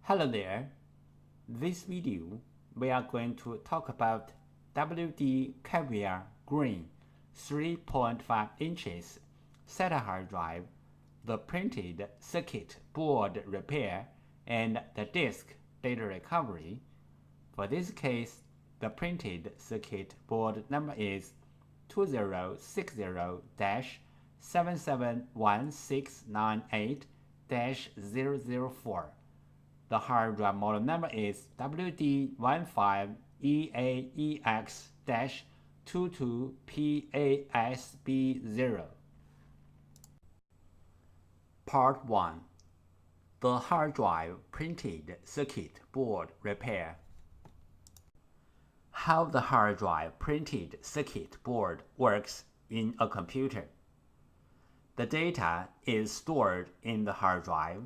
Hello there. This video we are going to talk about WD Caviar Green 3.5 inches SATA hard drive, the printed circuit board repair, and the disk data recovery. For this case, the printed circuit board number is 2060-771698-004. The hard drive model number is WD10EARX-22PASB0. Part 1. The hard drive printed circuit board repair. How the hard drive printed circuit board works in a computer. The data is stored in the hard drive.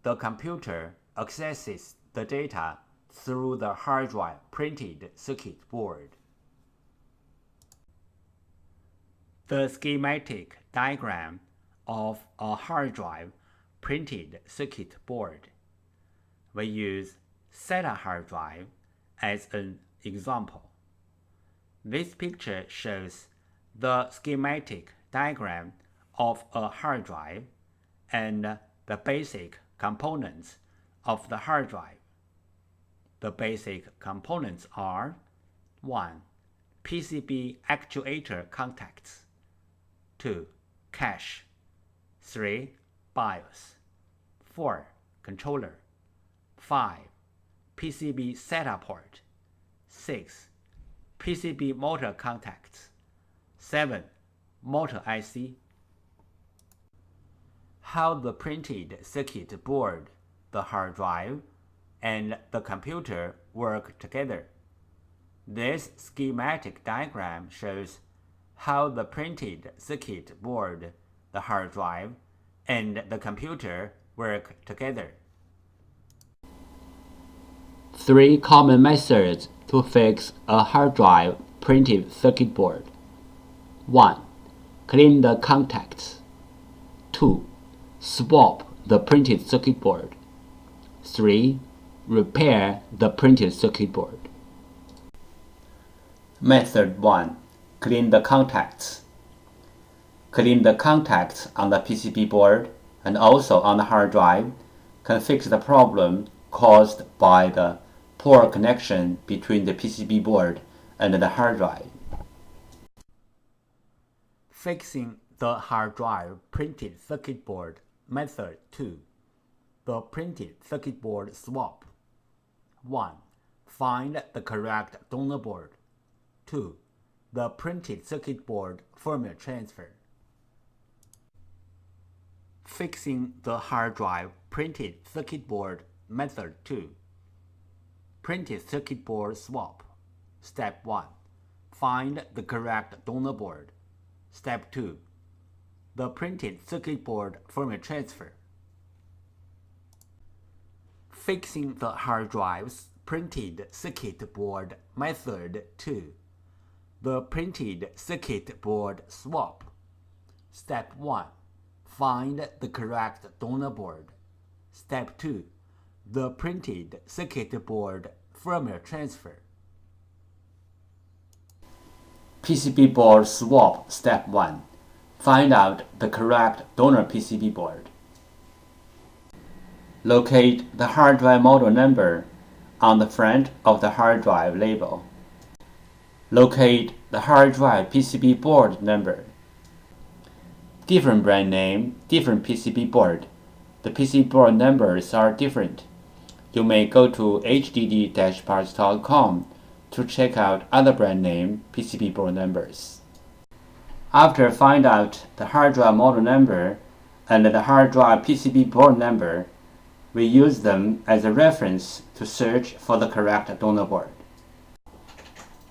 The computer accesses the data through the hard drive printed circuit board. The schematic diagram of a hard drive printed circuit board. We use SATA hard drive as an example. This picture shows the schematic diagram of a hard drive and the basic components of the hard drive. The basic components are 1. PCB actuator contacts, 2. Cache, 3. BIOS, 4. Controller, 5. PCB SATA port, 6. PCB motor contacts, 7. Motor IC. How the printed circuit board, the hard drive, and the computer work together. This schematic diagram shows how the printed circuit board, the hard drive, and the computer work together. 3 common methods to fix a hard drive printed circuit board. 1. Clean the contacts. 2. Swap the printed circuit board. 3. Repair the printed circuit board. Method 1. Clean the contacts. Clean the contacts on the PCB board and also on the hard drive can fix the problem caused by the poor connection between the PCB board and the hard drive. Fixing the hard drive printed circuit board. Method 2. The printed circuit board swap. 1. Find the correct donor board. 2. The printed circuit board firmware transfer. Fixing the hard drive printed circuit board. Method 2. Printed circuit board swap. Step 1. Find the correct donor board. Step 2. The printed circuit board firmware transfer. Fixing the hard drive's printed circuit board. Method 2. The printed circuit board swap. Step 1. Find the correct donor board. Step 2. The printed circuit board firmware transfer. PCB board swap. Step 1. Find out the correct donor PCB board. Locate the hard drive model number on the front of the hard drive label. Locate the hard drive PCB board number. Different brand name, different PCB board. The PCB board numbers are different. You may go to hddparts.com to check out other brand name PCB board numbers. After find out the hard drive model number and the hard drive PCB board number, we use them as a reference to search for the correct donor board.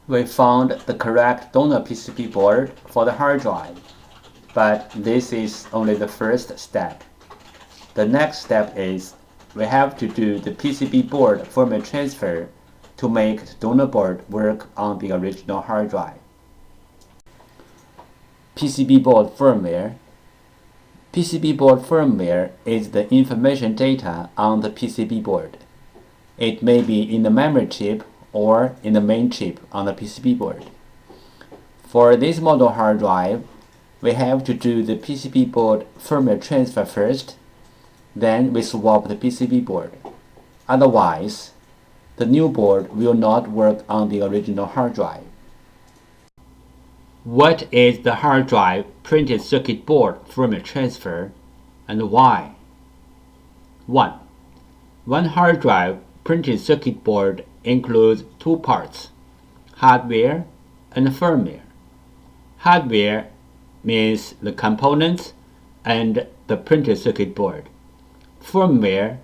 We found the correct donor PCB board for the hard drive, but this is only the first step. The next step is we have to do the PCB board firmware transfer to make the donor board work on the original hard drive. PCB board firmware. PCB board firmware is the information data on the PCB board. It may be in the memory chip or in the main chip on the PCB board. For this model hard drive, we have to do the PCB board firmware transfer first, then we swap the PCB board. Otherwise, the new board will not work on the original hard drive. What is the hard drive printed circuit board firmware transfer and why? 1. One hard drive printed circuit board includes two parts, hardware and firmware. Hardware means the components and the printed circuit board. Firmware,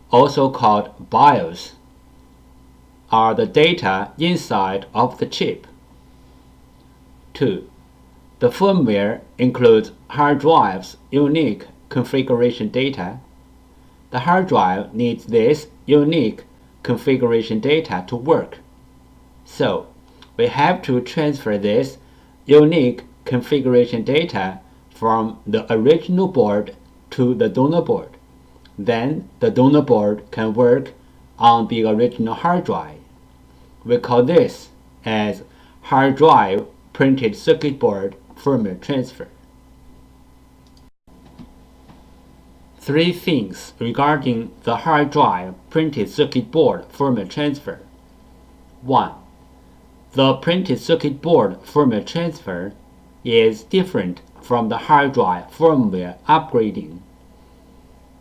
also called BIOS, are the data inside of the chip. 2. The firmware includes hard drive's unique configuration data. The hard drive needs this unique configuration data to work. So, we have to transfer this unique configuration data from the original board to the donor board. Then the donor board can work on the original hard drive. We call this as hard drive printed circuit board firmware transfer. 3 things regarding the hard drive printed circuit board firmware transfer. 1. The printed circuit board firmware transfer is different from the hard drive firmware upgrading.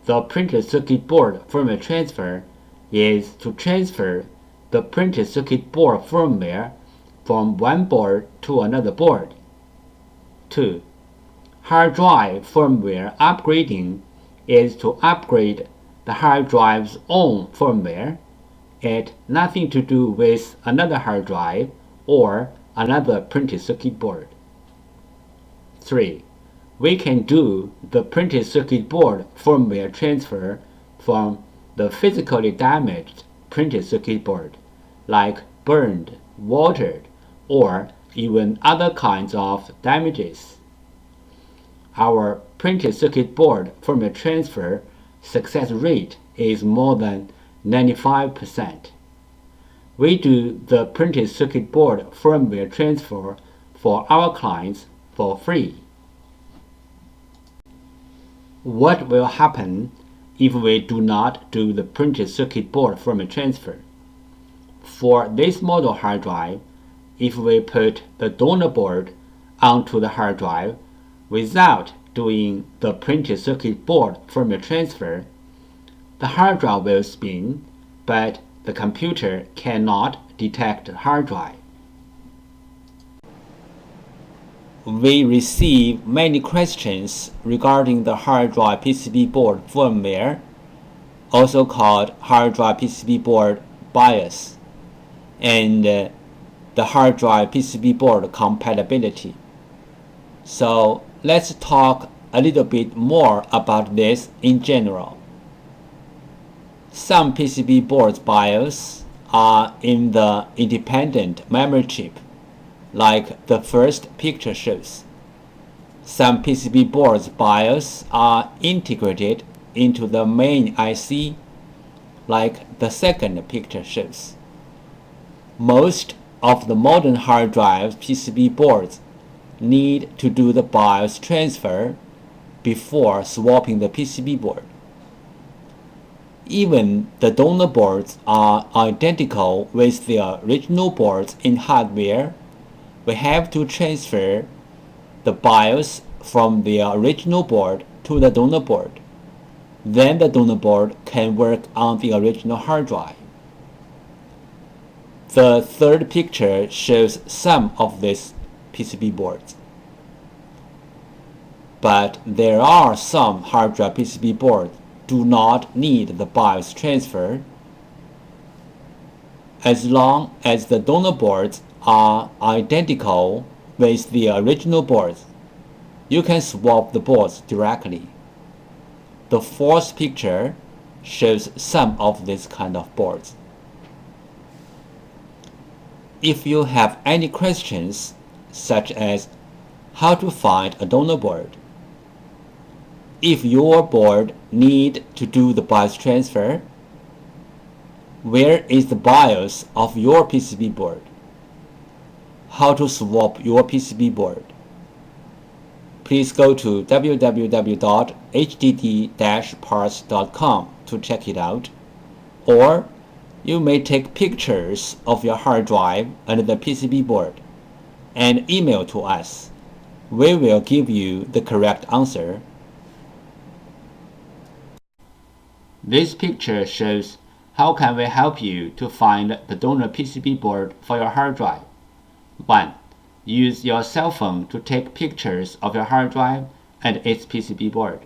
The printed circuit board firmware transfer is to transfer the printed circuit board firmware from one board to another board. 2. Hard drive firmware upgrading is to upgrade the hard drive's own firmware. It has nothing to do with another hard drive or another printed circuit board. 3. We can do the printed circuit board firmware transfer from the physically damaged printed circuit board, like burned, watered, or even other kinds of damages. Our printed circuit board firmware transfer success rate is more than 95%. We do the printed circuit board firmware transfer for our clients for free. What will happen if we do not do the printed circuit board firmware transfer? For this model hard drive, if we put the donor board onto the hard drive without doing the printed circuit board firmware transfer, the hard drive will spin, but the computer cannot detect the hard drive. We receive many questions regarding the hard drive PCB board firmware, also called hard drive PCB board BIOS, and the hard drive PCB board compatibility. So let's talk a little bit more about this in general. Some PCB boards BIOS are in the independent memory chip, like the first picture shows. Some PCB boards BIOS are integrated into the main IC, like the second picture shows. Most of the modern hard drive PCB boards need to do the BIOS transfer before swapping the PCB board. Even the donor boards are identical with the original boards in hardware. We have to transfer the BIOS from the original board to the donor board. Then the donor board can work on the original hard drive. The third picture shows some of these PCB boards. But there are some hard drive PCB boards do not need the BIOS transfer. As long as the donor boards are identical with the original boards, you can swap the boards directly. The fourth picture shows some of these kind of boards. If you have any questions, such as how to find a donor board, If your board needs to do the BIOS transfer, where is the BIOS of your PCB board? How to swap your PCB board? Please go to www.hdd-parts.com to check it out, or you may take pictures of your hard drive and the PCB board and email to us. We will give you the correct answer. This picture shows how can we help you to find the donor PCB board for your hard drive. 1. Use your cell phone to take pictures of your hard drive and its PCB board.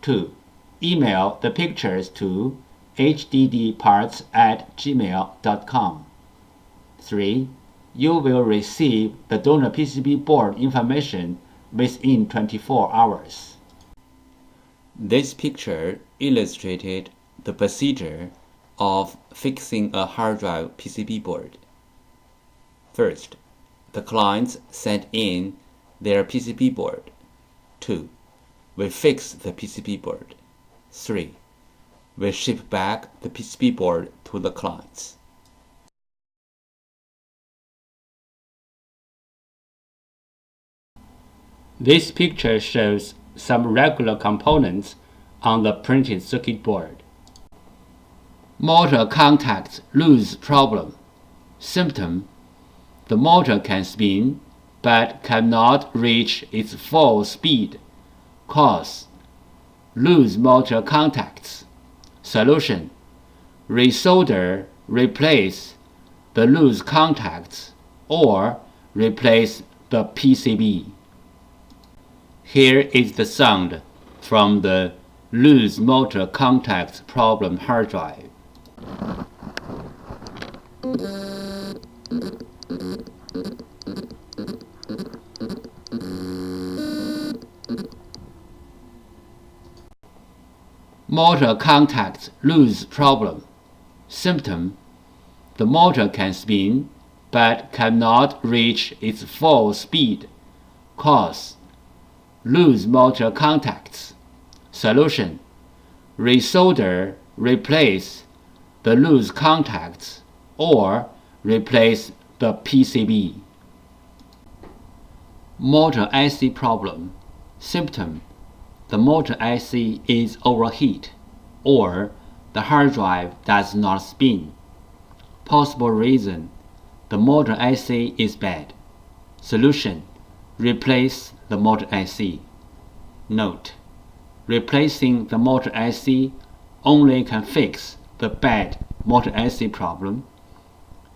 2. Email the pictures to hddparts@gmail.com. 3. You will receive the donor PCB board information within 24 hours. This picture illustrated the procedure of fixing a hard drive PCB board. First, the clients sent in their PCB board. 2. We fix the PCB board. 3. We ship back the PCB board to the clients. This picture shows some regular components on the printed circuit board. Motor contacts loose problem. Symptom: the motor can spin but cannot reach its full speed. Cause: loose motor contacts. Solution: resolder, replace the loose contacts or replace the PCB. Here is the sound from the loose motor contacts problem hard drive. Motor contacts loose problem. Symptom: the motor can spin but cannot reach its full speed. Cause: loose motor contacts. Solution: resolder, replace the loose contacts or replace the PCB. Motor IC problem. Symptom: the motor IC is overheat or the hard drive does not spin. Possible reason: the motor IC is bad. Solution: replace the motor IC. Note: replacing the motor IC only can fix the bad motor IC problem.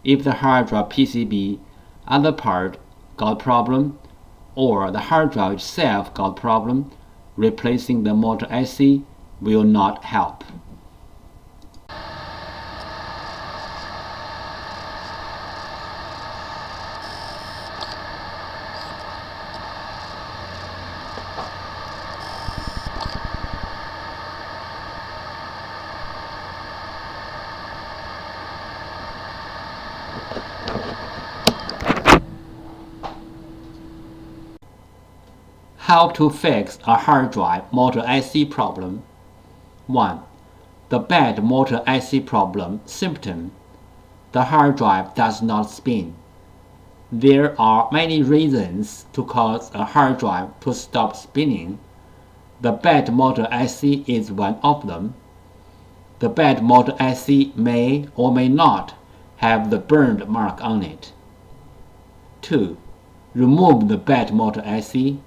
If the hard drive PCB other part got problem or the hard drive itself got problem, replacing the motor IC will not help. How to fix a hard drive motor IC problem. 1. The bad motor IC problem. Symptom: the hard drive does not spin. There are many reasons to cause a hard drive to stop spinning. The bad motor IC is one of them. The bad motor IC may or may not have the burned mark on it. 2. Remove the bad motor IC.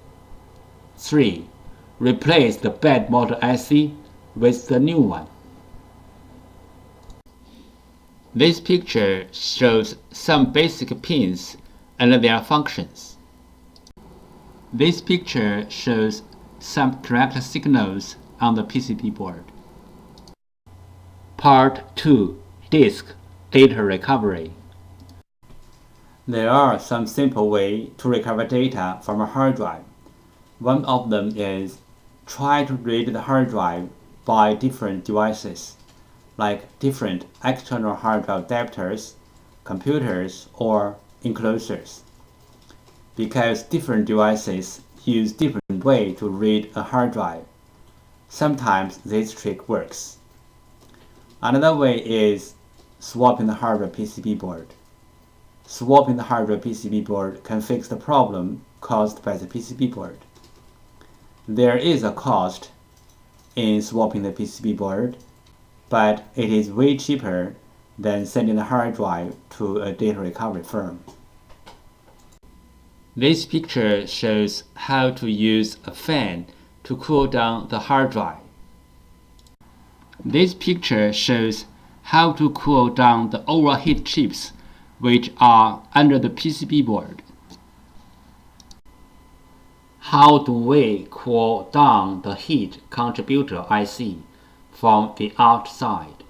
3. Replace the bad motor IC with the new one. This picture shows some basic pins and their functions. This picture shows some correct signals on the PCB board. Part 2. Disk Data Recovery. There are some simple ways to recover data from a hard drive. One of them is try to read the hard drive by different devices, like different external hard drive adapters, computers, or enclosures. Because different devices use different ways to read a hard drive, Sometimes this trick works. Another way is swapping the hard drive PCB board. Swapping the hard drive PCB board can fix the problem caused by the PCB board. There is a cost in swapping the PCB board, but it is way cheaper than sending the hard drive to a data recovery firm. This picture shows how to use a fan to cool down the hard drive. This picture shows how to cool down the overheat chips which are under the PCB board. How do we cool down the heat contributor IC from the outside?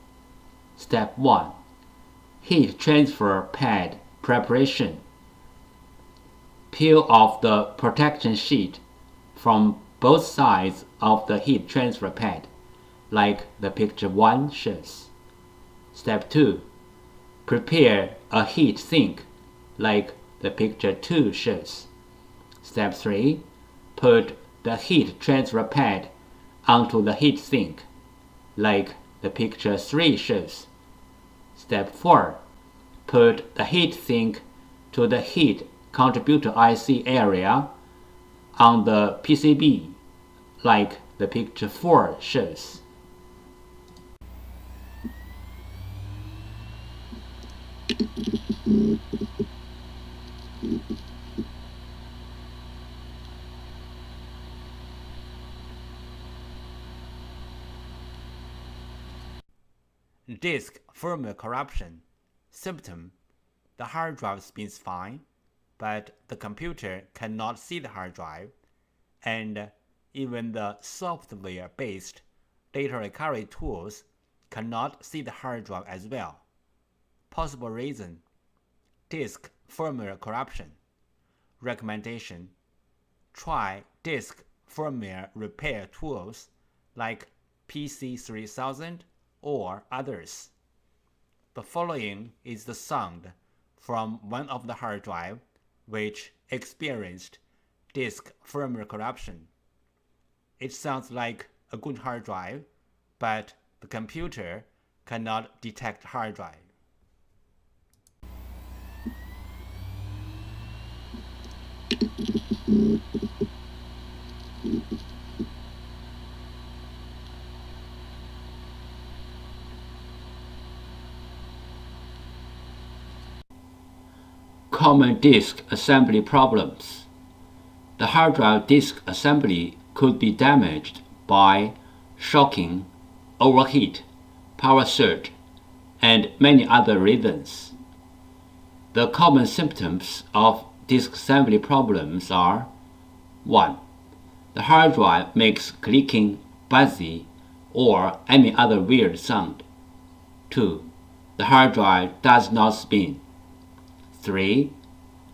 Step 1. Heat transfer pad preparation. Peel off the protection sheet from both sides of the heat transfer pad, like the picture 1 shows. Step 2. Prepare a heat sink, like the picture 2 shows. Step 3. Put the heat transfer pad onto the heat sink, like the picture 3 shows. Step 4. Put the heat sink to the heat contributor IC area on the PCB, like the picture 4 shows. Disk firmware corruption. Symptom: the hard drive spins fine, but the computer cannot see the hard drive, and even the software-based data recovery tools cannot see the hard drive as well. Possible reason: disk firmware corruption. Recommendation: try disk firmware repair tools like PC3000 or others. The following is the sound from one of the hard drive which experienced disk firmware corruption. It sounds like a good hard drive, but the computer cannot detect hard drive. Common disk assembly problems. The hard drive disk assembly could be damaged by shocking, overheat, power surge, and many other reasons. The common symptoms of disk assembly problems are: 1. The hard drive makes clicking, buzzy, or any other weird sound. 2. The hard drive does not spin. 3.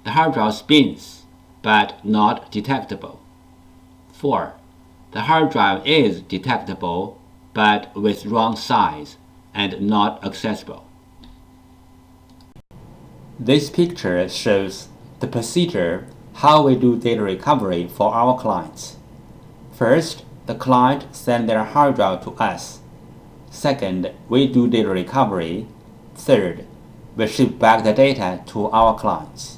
The hard drive spins, but not detectable. 4. The hard drive is detectable, but with wrong size and not accessible. This picture shows the procedure how we do data recovery for our clients. First, the client sends their hard drive to us. Second, we do data recovery. Third, we ship back the data to our clients.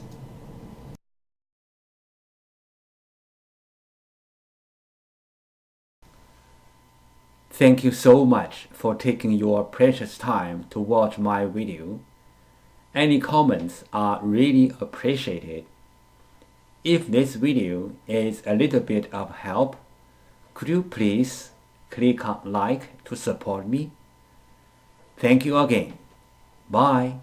Thank you so much for taking your precious time to watch my video. Any comments are really appreciated. If this video is a little bit of help, could you please click on like to support me? Thank you again. Bye.